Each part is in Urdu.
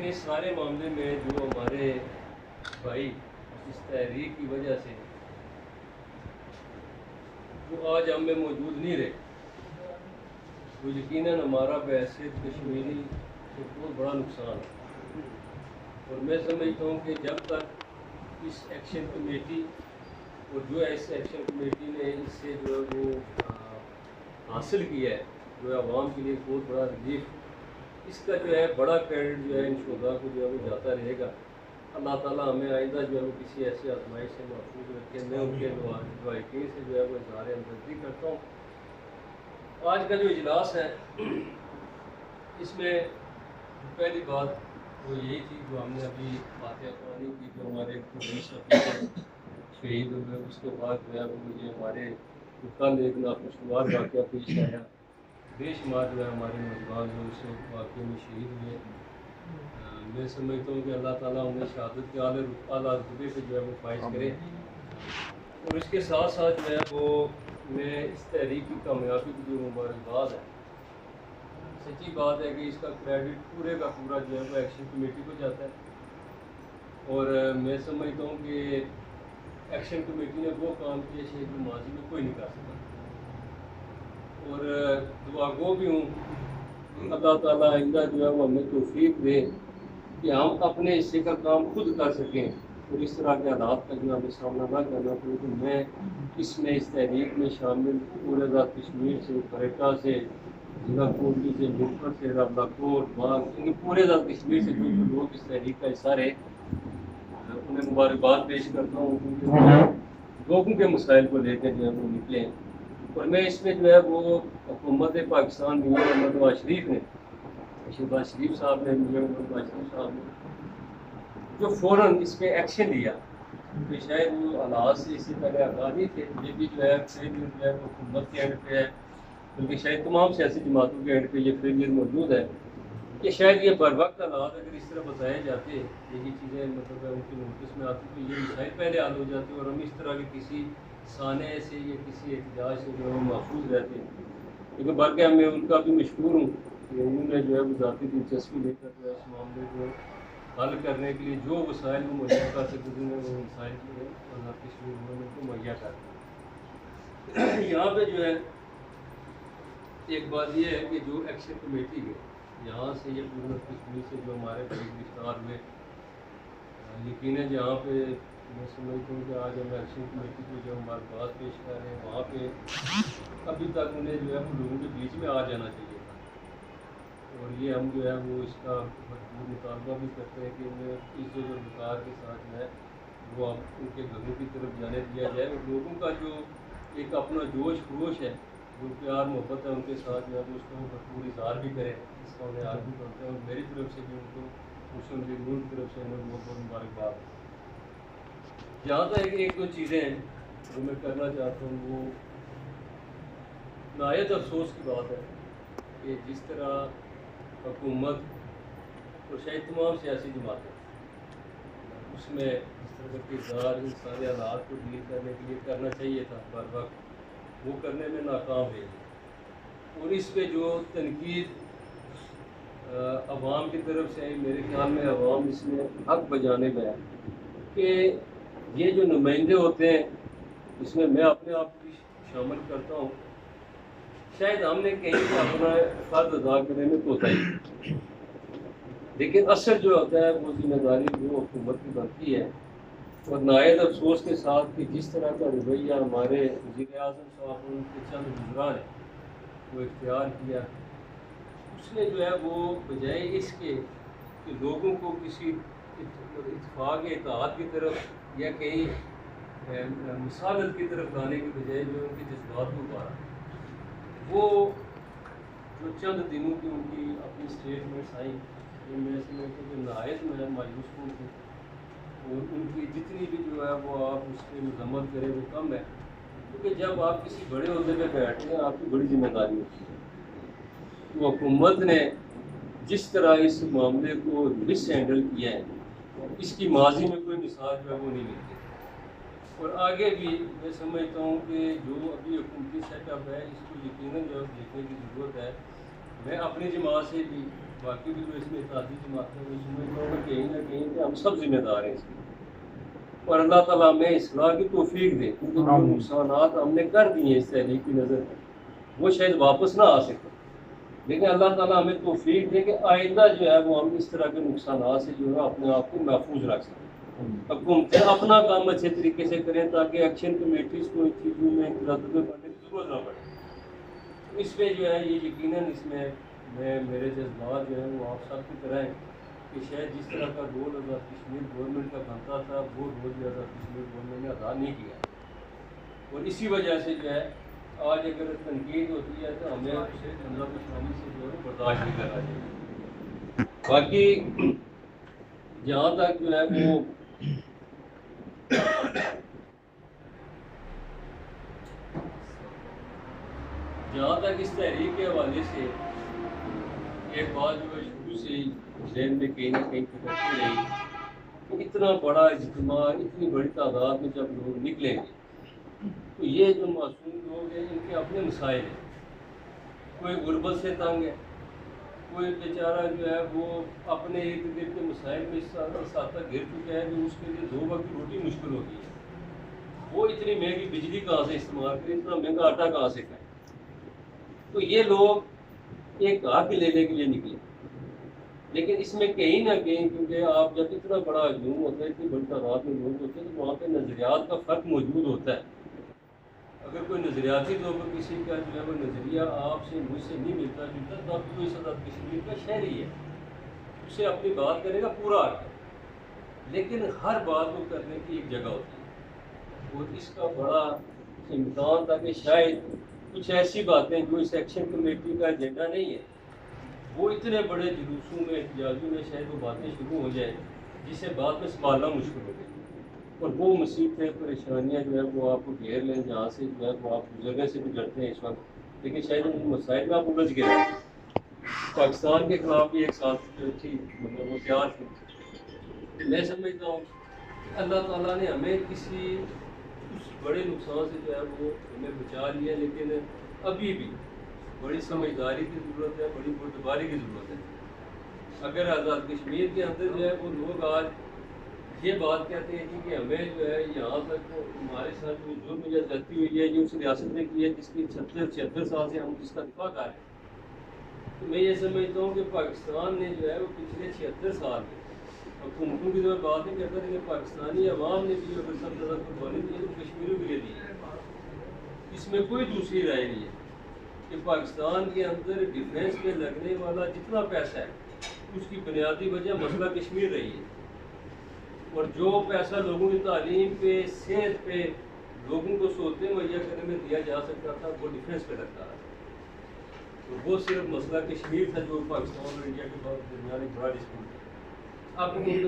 اس سارے معاملے میں جو ہمارے بھائی اس تحریک کی وجہ سے جو آج ہم میں موجود نہیں رہے، وہ یقیناً ہمارا بحیثیت کشمیری کو بہت بڑا نقصان ہے۔ اور میں سمجھتا ہوں کہ جب تک اس ایکشن کمیٹی اور جو اس ایکشن کمیٹی نے اس سے جو ہے وہ حاصل کیا ہے، جو ہے عوام کے لیے بہت بڑا ریلیف، اس کا جو ہے بڑا کریڈٹ جو ہے ان شہداء کو جو ہے وہ جاتا رہے گا۔ اللہ تعالیٰ ہمیں آئندہ جو ہے وہ کسی ایسی آزمائش سے محفوظ رکھے۔ میں ان کے لوائقین سے جو ہے وہ اظہار ہمدردی کرتا ہوں۔ آج کا جو اجلاس ہے اس میں پہلی بات وہ یہی تھی جو ہم نے ابھی فاتحہ خوانی کی، جو ہمارے پولیس افسر شہید ہوئے، اس کے بعد جو ہے وہ مجھے ہمارے کل ایک ناخوشگوار واقعہ پیش آیا، بے شمار جو ہے ہمارے نوجوان جو اس واقعے میں شہید ہوئے۔ میں سمجھتا ہوں کہ اللہ تعالیٰ انہیں شہادت کے اعلیٰ رتبے پہ جو ہے وہ فائز کرے، اور اس کے ساتھ ساتھ جو ہے وہ میں اس تحریک کی کامیابی کی جو مبارکباد ہے، سچی بات ہے کہ اس کا کریڈٹ پورے کا پورا جو ہے وہ ایکشن کمیٹی کو جاتا ہے۔ اور میں سمجھتا ہوں کہ ایکشن کمیٹی نے وہ کام کیا شاید جو ماضی میں کوئی نہیں کر سکا، اور دعا گو بھی ہوں اللہ تعالیٰ آئندہ جو ہے وہ ہمیں توفیق دے کہ ہم اپنے حصے کا کام خود کر سکیں، اور اس طرح کے حالات کا جو ہمیں سامنا نہ کرنا پڑے۔ تو میں اس تحریک میں شامل پورے آزاد کشمیر سے، کریٹا سے، ضلع کوٹلی سے، ملکر سے، رابلہ کوٹ، باغ، یعنی پورے آزاد کشمیر سے جو لوگ اس تحریک کا حصہ رہے، انہیں مبارکباد پیش کرتا ہوں، کیونکہ لوگوں کے مسائل کو لے کے جو ہے وہ نکلے۔ اور میں اس میں جو ہے وہ حکومت پاکستان میں محمد نواز شریف نے، شہباز شریف صاحب نے، محمد نواز شریف صاحب نے جو فوراً اس پہ ایکشن لیا، کہ شاید وہ حالات سے اس سے پہلے آگاہ تھے، یہ بھی جو ہے فیلئر جو ہے وہ حکومت کے اینڈ پہ ہے، بلکہ شاید تمام سیاسی جماعتوں کے اینڈ پہ یہ فیلئر موجود ہے کہ شاید یہ بر وقت حالات اگر اس طرح بتائے جاتے، یہی چیزیں مطلب ان کی نوٹس میں آتی تو یہ مسائل پہلے حل ہو جاتے، اور ہم اس طرح کے کسی سانحے سے یا کسی احتجاج سے جو ہے محفوظ رہتے۔ لیکن بلکہ میں ان کا بھی مشکور ہوں کہ انہوں نے جو ہے وہ ذاتی دلچسپی لے کر جو ہے اس معاملے کو حل کرنے کے لیے جو وسائل وہ مہیا کر سکتے تھے، وہ وسائل جو ہے آزاد کشمیر گورنمنٹ کو مہیا کر دیا۔ یہاں پہ جو ہے ایک بات یہ ہے کہ جو ایکشن کمیٹی کے یہاں سے یہ پورے کشمیر سے جو ہمارے بڑے گرفتار ہوئے، یقیناً جہاں پہ میں سمجھتا ہوں کہ آج ہم ایکشن کمیٹی کو جو ہمارے بات پیش کر رہے ہیں، وہاں پہ ابھی تک انہیں جو ہے وہ لوگوں کے بیچ میں آ جانا چاہیے تھا، اور یہ ہم جو ہے وہ اس کا بھرپور مطالبہ بھی کرتے ہیں کہ انہیں عزت و وقار کے ساتھ جو ہے وہ ان کے گھروں کی طرف جانے دیا جائے، اور لوگوں کا جو ایک اپنا جوش خروش ہے، جو پیار محبت ہے ان کے ساتھ جو ہے اس کا وہ بھرپور اظہار بھی کرے، اس کا انہیں عار بھی کرتے ہیں، اور میری طرف سے بھی ان کو مسلم لیگ نون کی طرف سے انہیں بہت بہت مبارکباد۔ جہاں تک ایک دو چیزیں ہیں جو میں کرنا چاہتا ہوں، وہ نہایت افسوس کی بات ہے کہ جس طرح حکومت اور شاید تمام سیاسی جماعتیں اس میں اس طرح کا کردار ان سارے حالات کو ڈیل کرنے کے لیے کرنا چاہیے تھا بر وقت، وہ کرنے میں ناکام رہی، اور اس پہ جو تنقید عوام کی طرف سے میرے خیال میں عوام اس میں حق بجانے میں ہے کہ یہ جو نمائندے ہوتے ہیں، اس میں میں اپنے آپ کو بھی شامل کرتا ہوں، شاید ہم نے کہیں اپنا فرض ادا کرنے میں کوتاہی، لیکن اثر جو ہوتا ہے وہ ذمہ داری جو حکومت کی بنتی ہے، اور نہایت افسوس کے ساتھ کہ جس طرح کا رویہ ہمارے وزیر اعظم صاحب ان کے چند وزراء نے وہ اختیار کیا، اس نے جو ہے وہ بجائے اس کے کہ لوگوں کو کسی اتفاق یا اتحاد کی طرف یا کہیں مساوات کی طرف لانے کی بجائے جو ان کے جذبات کو ابھارا، وہ جو چند دنوں کی ان کی اپنی اسٹیٹمنٹس آئیں، ان میں سے جو نہایت میں مایوس کن تھی، اور ان کی جتنی بھی جو ہے وہ آپ اس پہ مذمت کریں وہ کم ہے، کیونکہ جب آپ کسی بڑے عہدے پہ بیٹھتے ہیں آپ کی بڑی ذمہ داری ہوتی ہے۔ تو حکومت نے جس طرح اس معاملے کو مس ہینڈل کیا ہے، اس کی ماضی میں کوئی مثال جو ہے وہ نہیں ملتی، اور آگے بھی میں سمجھتا ہوں کہ جو ابھی حکومتی سیٹ اپ ہے اس کو یقیناً جو دیکھنے کی ضرورت ہے۔ میں اپنی جماعت سے بھی باقی بھی جو اس میں اتحادی جماعتیں وہ سمجھتا ہوں کہ کہیں نہ کہیں کہ ہم سب ذمہ دار ہیں اس کی، اور اللہ تعالیٰ ہمیں اصلاح کی توفیق دے، کیونکہ جو نقصانات ہم نے کر دیے ہیں اس تحریک کی نظر وہ شاید واپس نہ آ سکے، لیکن اللہ تعالیٰ ہمیں توفیق دے کہ آئندہ جو ہے وہ ہم اس طرح کے نقصانات سے جو ہے اپنے آپ کو محفوظ رکھ سکیں، حکومتیں اپنا کام اچھے طریقے سے کریں تاکہ ایکشن کمیٹیز کو ان چیزوں میں تردد کرنے کی ضرورت نہ پڑے۔ اس میں جو ہے یہ یقیناً اس میں میرے جذبات جو ہیں وہ آپ سب کی طرح ہیں کہ شاید جس طرح کا رول آزاد کشمیر گورنمنٹ کا بنتا تھا وہ رول بھی آزاد کشمیر گورنمنٹ نے ادا نہیں کیا، اور اسی وجہ سے جو ہے آج اگر تنقید ہوتی ہے تو ہمیں اسے جملہ پشانی سے جو ہے برداشت نہیں کرنا چاہیے۔ باقی جہاں تک جو ہے وہ جہاں تک اس تحریک کے حوالے سے ایک بات جو ہے شروع سے ہی ذہن میں کہیں نہ کہیں پھٹکتی رہی کہ اتنا بڑا اجتماع اتنی بڑی تعداد میں جب لوگ نکلیں گے تو یہ جو معصوم لوگ ہیں ان کے اپنے مسائل ہیں، کوئی غربت سے تنگ ہے، کوئی بیچارہ جو ہے وہ اپنے ارد گرد کے مسائل میں اس حد تک گر چکا ہے کہ اس کے لیے 2 وقت کی روٹی مشکل ہوگی ہے، وہ اتنی مہنگی بجلی کہاں سے استعمال کرے، اتنا مہنگا آٹا کہاں سے کھائے، تو یہ لوگ ایک حق لینے کے لیے نکلے، لیکن اس میں کہیں نہ کہیں کیونکہ آپ جب اتنا بڑا ہجوم ہوتا ہے، اتنی بڑی تعداد میں لوگ ہوتے ہیں تو وہاں پہ نظریات کا فرق موجود ہوتا ہے۔ اگر کوئی نظریاتی طور پر کسی کا جو ہے وہ نظریہ آپ سے مجھ سے نہیں ملتا جلتا تو آپ کوئی آزاد کشمیر کا شہری ہے، اسے اپنی بات کرے گا پورا حق ہے، لیکن ہر بات کو کرنے کی ایک جگہ ہوتی ہے، اور اس کا بڑا امکان تھا کہ شاید کچھ ایسی باتیں جو اس ایکشن کمیٹی کا ایجنڈا نہیں ہے وہ اتنے بڑے جلوسوں میں احتجاجوں میں شاید وہ باتیں شروع ہو جائیں جسے بعد میں سنبھالنا مشکل ہو گئی، اور وہ مصیبتیں پریشانیاں جو ہے وہ آپ کو گھیر لیں جہاں سے جو ہے وہ آپ گزرنے سے بھی ڈرتے ہیں اس وقت، لیکن شاید ان مسائل میں آپ الجھ گئے۔ پاکستان کے خلاف بھی ایک ساتھ جو تھی مطلب وہ تیار تھی، میں سمجھتا ہوں کہ اللہ تعالیٰ نے ہمیں کسی اس بڑے نقصان سے جو ہے وہ ہمیں بچا لیا، لیکن ابھی بھی بڑی سمجھداری کی ضرورت ہے، بڑی بردباری کی ضرورت ہے۔ اگر آزاد کشمیر کے اندر جو ہے وہ لوگ آج یہ بات کہتے ہیں کہ ہمیں جو ہے یہاں تک ہمارے ساتھ جو ظلم یا زیادتی ہوئی ہے جو اس ریاست نے کی ہے جس کی 76 سال سے ہم جس کا دفاع کر رہے ہیں، تو میں یہ سمجھتا ہوں کہ پاکستان نے جو ہے وہ پچھلے 76 سال میں حکومتوں کی تو میں بات نہیں کرتا، لیکن پاکستانی عوام نے بھی اگر سب زیادہ قربانی دی ہے تو کشمیریوں کے لیے دی ہے، اس میں کوئی دوسری رائے نہیں ہے کہ پاکستان کے اندر ڈیفینس پہ لگنے والا جتنا پیسہ ہے اس کی بنیادی وجہ مسئلہ کشمیر رہی ہے، اور جو پیسہ لوگوں کی تعلیم پہ، صحت پہ، لوگوں کو سہولتیں مہیا کرنے میں دیا جا سکتا تھا وہ ڈیفینس پہ لگتا رہا، تو وہ صرف مسئلہ کشمیر تھا جو پاکستان اور انڈیا کے درمیان ایک بڑا ڈسپیوٹ تھا۔ اب ان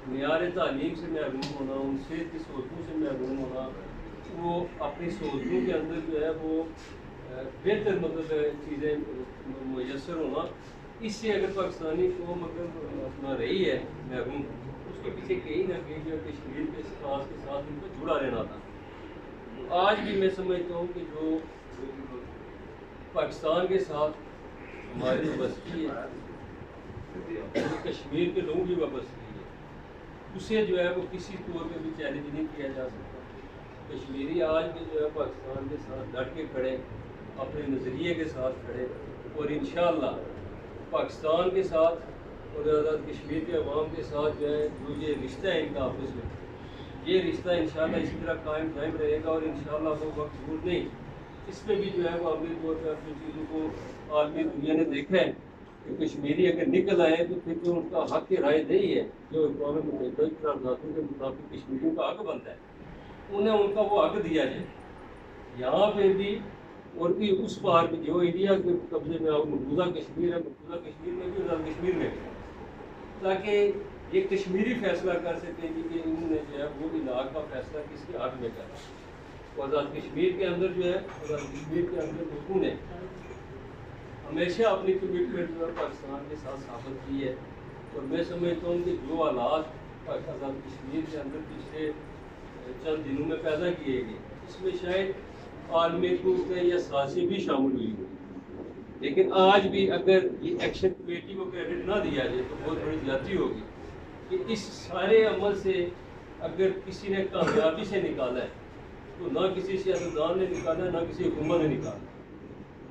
معیار تعلیم سے محروم ہونا، ان صحت کی سہولتوں سے محروم ہونا، وہ اپنی سہولتوں کے اندر جو ہے وہ بہتر مطلب چیزیں میسر ہونا، اس سے اگر پاکستانی قوم اگر اپنا رہی ہے محروم، اس کے پیچھے کہیں نہ کہیں جو کشمیر کے خاص کے ساتھ ان کو جڑا رہنا تھا۔ آج بھی میں سمجھتا ہوں کہ جو پاکستان کے ساتھ ہماری وابستگی ہے، کشمیر کے لوگوں کی وابستگی ہے، اسے جو ہے وہ کسی طور پہ بھی چیلنج نہیں کیا جا سکتا۔ کشمیری آج بھی جو ہے پاکستان کے ساتھ ڈٹ کے کھڑے، اپنے نظریے کے ساتھ کھڑے، اور انشاءاللہ پاکستان کے ساتھ اور آزاد کشمیر کے عوام کے ساتھ جو ہے جو یہ رشتہ ہے ان کا آپس میں، یہ رشتہ انشاءاللہ اسی طرح قائم دائم رہے گا، اور انشاءاللہ وہ وقت دور نہیں، اس میں بھی جو ہے وہ عملی طور پہ اپنی چیزوں کو عالمی دنیا نے دیکھا ہے کہ کشمیری اگر نکل آئے تو پھر جو ان کا حق رائے دہی ہے جو اقوام متحدہ کی قراردادوں کے مطابق کشمیریوں کا حق بنتا ہے، انہیں ان کا وہ حق دیا جائے یہاں پہ بھی، اور بھی اس پار بھی جو انڈیا کے قبضے میں مقبوضہ کشمیر ہے، مقبوضہ کشمیر میں بھی آزاد کشمیر میں بھی، تاکہ یہ کشمیری فیصلہ کر سکیں کہ انہوں نے جو ہے وہ علاقہ کا فیصلہ کس کے حق میں کرا۔ آزاد کشمیر کے اندر جو ہے آزاد کشمیر کے اندر لوگوں نے ہمیشہ اپنی کمٹمنٹ جو ہے پاکستان کے ساتھ ثابت کی ہے، اور میں سمجھتا ہوں کہ جو حالات آزاد کشمیر کے اندر پچھلے چند دنوں میں پیدا کیے گئے اس میں شاید عالمی قوتیں یا سازشیں بھی شامل ہوئی ہوں، لیکن آج بھی اگر یہ ایکشن کمیٹی کو کریڈٹ نہ دیا جائے تو بہت بڑی زیادتی ہوگی کہ اس سارے عمل سے اگر کسی نے کامیابی سے نکالا ہے تو نہ کسی سیاستدان نے نکالا نہ کسی حکومت نے نکالا.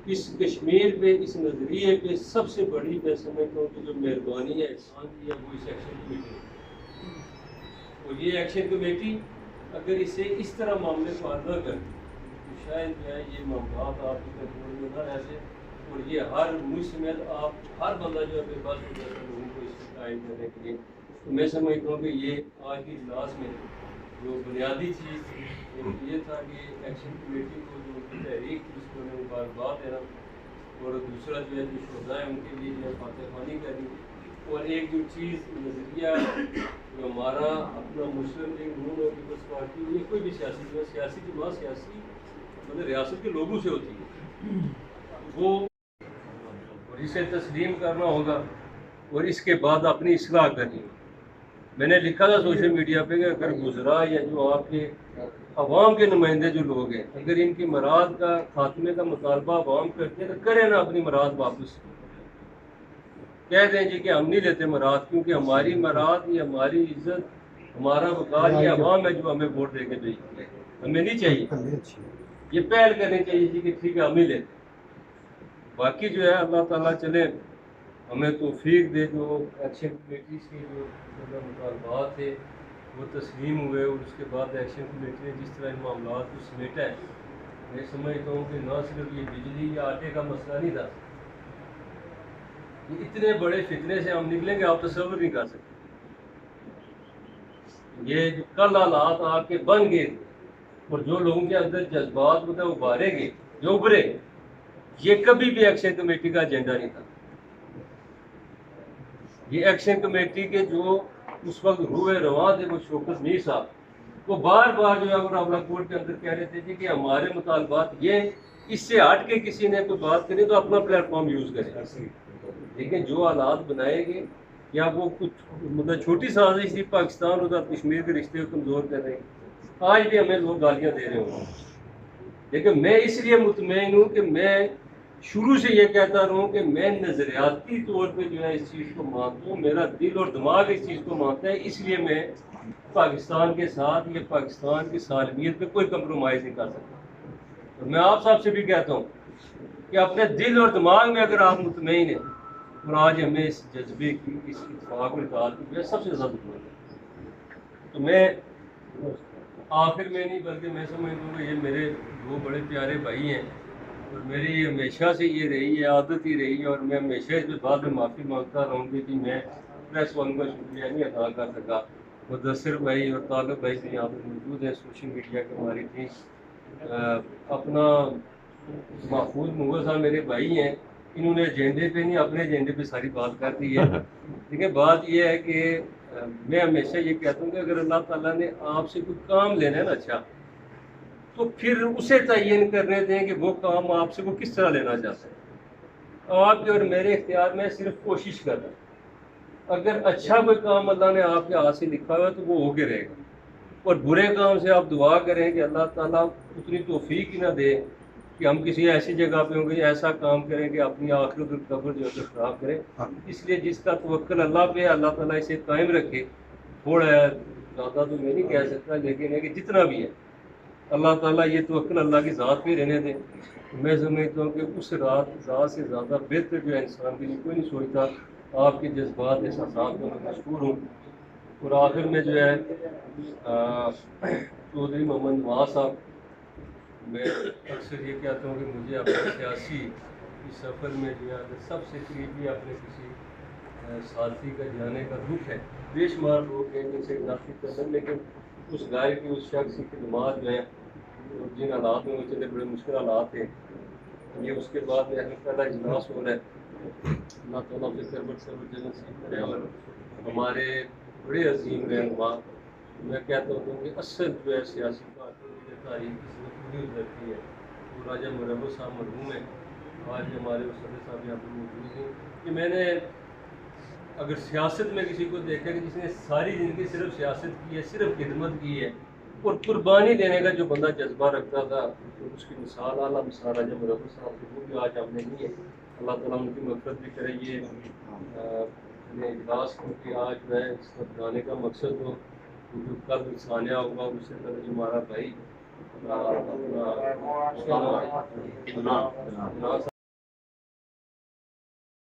اس کشمیر پہ اس نظریے پہ سب سے بڑی میں سمجھتا ہوں کہ جو مہربانی ہے احسان کی ہے وہ اس ایکشن کمیٹی ہے. اور یہ ایکشن کمیٹی اگر اسے اس طرح معاملے کو حل نہ کرتی تو شاید جو ہے یہ معاملات آپ کے کنٹرول میں نہ رہتے اور یہ ہر ملک سمیت آپ ہر بندہ جو ہے میرے پاس لوگوں کو اس سے قائم کرنے کے لیے. تو میں سمجھتا ہوں کہ یہ آج کی اجلاس میں جو بنیادی چیز تھی یہ تھا کہ ایکشن کمیٹی کو جو تحریک تھی اس کو انہیں مبارکباد دینا اور دوسرا جو ہے جو شہداء ہیں ان کے لیے جو ہے فاتح خوانی کرنی اور ایک جو چیز نظریہ جو ہمارا اپنا مسلم لیگ نون اور پیپلز پارٹی یہ کوئی بھی سیاسی جو ہے سیاسی کی بات سیاسی مطلب ریاست کے لوگوں سے ہوتی ہے وہ اور اسے تسلیم کرنا ہوگا اور اس کے بعد اپنی اصلاح کرنی ہوگی. میں نے لکھا تھا سوشل میڈیا پہ کہ اگر گزرا یا جو آپ کے عوام کے نمائندے جو لوگ ہیں اگر ان کی مراد کا خاتمے کا مطالبہ عوام کرتے ہیں تو کریں نا اپنی مراد واپس کہہ دیں جی کہ ہم نہیں لیتے مراد کیونکہ ہماری مراد یہ ہماری عزت ہمارا وقار یہ عوام ہے جو ہمیں ووٹ دے کے بھیجتی ہے ہمیں نہیں چاہیے یہ پہل کرنی چاہیے جی کہ ٹھیک ہے ہم ہی لیتے. باقی جو ہے اللہ تعالیٰ چلے ہمیں توفیق دے جو ایکشن کمیٹیز کے جو مطالبات تھے وہ تسلیم ہوئے اور اس کے بعد ایکشن کمیٹی نے جس طرح ان معاملات کو سمیٹا ہے میں سمجھتا ہوں کہ نہ صرف یہ بجلی یا آٹے کا مسئلہ نہیں تھا کہ اتنے بڑے فتنے سے ہم نکلیں گے آپ تصور نہیں کر سکتے. یہ جو کل حالات آپ کے بن گئے اور جو لوگوں کے اندر جذبات ہوتے ہیں ابھارے گئے جو ابھرے یہ کبھی بھی ایکشن کمیٹی کا ایجنڈا نہیں تھا. یہ ایکشن کمیٹی کے جو اس وقت روئے رواں تھے وہ شوکت میر صاحب وہ بار بار جو ہے وہ راولہ کوٹ کے اندر کہہ رہے تھے جی کہ ہمارے مطالبات یہ اس سے ہٹ کے کسی نے کوئی بات کرے تو اپنا پلیٹ فارم یوز کرے. لیکن جو حالات بنائے گئے یا وہ کچھ مطلب چھوٹی سازش تھی پاکستان اور کشمیر کے رشتے کو کمزور کر رہے ہیں آج بھی ہمیں لوگ گالیاں دے رہے ہوں. لیکن میں اس لیے مطمئن ہوں کہ میں شروع سے یہ کہتا رہا ہوں کہ میں نظریاتی طور پہ جو ہے اس چیز کو مانتا ہوں میرا دل اور دماغ اس چیز کو مانتا ہے اس لیے میں پاکستان کے ساتھ یا پاکستان کی سالمیت پہ کوئی کمپرومائز نہیں کر سکتا. اور میں آپ صاحب سے بھی کہتا ہوں کہ اپنے دل اور دماغ میں اگر آپ مطمئن ہیں اور آج ہمیں اس جذبے کی اس اتفاق اور اتحاد کی جو سب سے زیادہ ضرورت ہے. تو میں آخر میں نہیں بلکہ میں سمجھتا ہوں کہ یہ میرے دو بڑے پیارے بھائی ہیں اور میری ہمیشہ سے یہ رہی ہے عادت ہی رہی ہے اور میں ہمیشہ اس بعد میں معافی مانگتا رہوں گی کہ میں پریس والوں کا شکریہ نہیں ادا کر سکا. مدثر بھائی اور طالب بھائی بھی یہاں پہ موجود ہیں سوشل میڈیا کے ہماری ٹیم اپنا محفوظ مغل صاحب میرے بھائی ہیں انہوں نے ایجنڈے پہ نہیں اپنے ایجنڈے پہ ساری بات کر دی ہے. لیکن بات یہ ہے کہ میں ہمیشہ یہ کہتا ہوں کہ اگر اللہ تعالیٰ نے آپ سے کوئی کام لینا ہے نا اچھا تو پھر اسے تعین کرنے دیں کہ وہ کام آپ سے وہ کس طرح لینا چاہتے ہیں. آپ کے اور میرے اختیار میں صرف کوشش کرنا ہے. اگر اچھا کوئی کام اللہ نے آپ کے ہاتھ سے لکھا ہوا ہے تو وہ ہو کے رہے گا اور برے کام سے آپ دعا کریں کہ اللہ تعالیٰ اتنی توفیق ہی نہ دے کہ ہم کسی ایسی جگہ پہ ہوں گے ایسا کام کریں کہ اپنی آخرت اور قبر جو ہے خراب کریں. اس لیے جس کا توکل اللہ پہ اللہ تعالیٰ اسے قائم رکھے. تھوڑا ہے زیادہ تو میں نہیں کہہ سکتا لیکن ہے کہ جتنا بھی ہے اللہ تعالیٰ یہ توکل اللہ کی ذات پہ رہنے دیں. میں سمجھتا ہوں کہ اس ذات سے زیادہ بہتر جو ہے انسان کے لیے کوئی نہیں سوچتا. آپ کے جذبات احساسات میں مشہور ہوں. اور آخر میں جو ہے چودھری محمد نواز صاحب میں اکثر یہ کہتا ہوں کہ مجھے اپنے سیاسی اس سفر میں جو ہے سب سے قریبی اپنے کسی ساتھی کا جانے کا دکھ ہے. بے شمار لوگ ہیں جن سے اضافی قدر لیکن اس گائے کی اس شخص کی خدمات جو ہیں جن حالات میں وہ چلے بڑے مشکل حالات تھے یہ اس کے بعد میں پہلا اجلاس ہو رہا ہے. اللہ تعالیٰ فکر بر صبر جنت سے کرے اور ہمارے بڑے عظیم رہنما میں کہتا ہوں کہ اصل جو ہے سیاسی پارٹی تاریخ اس میں پوری اترتی ہے. وہ راجہ مرحبت صاحب مرحوم ہیں آج ہمارے صدر صاحب یہاں پر موجود ہیں کہ میں نے اگر سیاست میں کسی کو دیکھا کہ جس نے ساری زندگی صرف سیاست کی ہے صرف خدمت کی ہے اور قربانی دینے کا جو بندہ جذبہ رکھتا تھا اس کی مثال اعلیٰ مثال راجہ مرحبت صاحب کی وہ بھی آج ہم نے نہیں ہے. اللہ تعالیٰ ان کی مغفرت بھی کرے. یہ اجلاس کیونکہ آج جو ہے اس کو بنانے کا مقصد ہو جو کل ثانیہ ہوگا اس سے پہلے جو ہمارا بھائی